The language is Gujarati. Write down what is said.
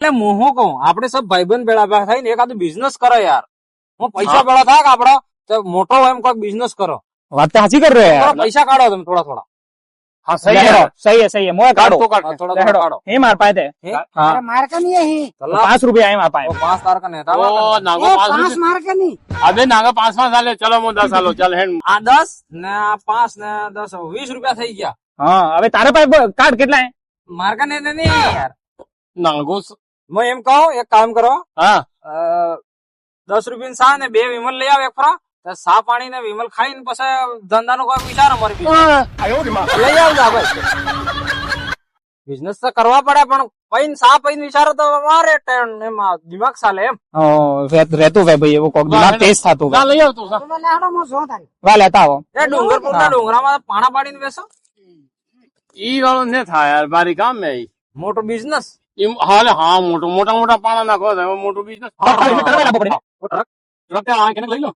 એટલે હું શું કહું, આપણે સબ ભાઈબંધ ભેળા ભેળા થઈને એકાદું બિઝનેસ કરો યાર. હું પૈસા ભેળા થાય કે આપડો મોટો એમ કોઈ બિઝનેસ કરો. વાત તો સાચી कर रहे हो यार. પૈસા કાઢો તમે થોડા થોડા. हाँ सही है सही है मोए काढो થોડા થોડા કાઢો. हे मार पाए थे हे? हाँ मार का नहीं है ही 5 रुपया है मार पाए 5 તાર કને ओ नागो ये 5 पांच मार का नहीं अबे नागा 5 साले चलो मो 10 सालो चल हेड આ 10 ને આ 5 ને 10 20 રૂપિયા થઈ ગયા. हाँ હવે તારે પાસે કાર્ડ કેટલા है માર્કા ને નહીં યાર. नागो હું એમ કહું એક કામ કરો, हाँ 10 રૂપિયા સા ને 2 વિમલ લઈ આવ એક ફરા. તો સા પાણી ને વિમલ ખાઈને પછી ધંધાનો કોઈ વિચાર અમારે લઈ આવજો ભાઈ. બિઝનેસ તો કરવા પડે પણ પૈન સા પૈન વિચારો તો મારે એમાં દિમાગ ચાલે એમ. રહેતું ભાઈ ભાઈ એવો કોક દિમાગ તેજ થતું ना ले आओ तू सा तो मैं लाड़ो मो सो थारी વા લેતા આવો એ ડુંગર પૂરના ડુંગરામાં પાણા પાડીને બેસો. ई वालो ने था यार बारी काम में ई મોટો બિઝનેસ. हाल हाँ मोटो मोटा मोटा पाना ना खो मोटो बिजनेस रखते आ के ले लो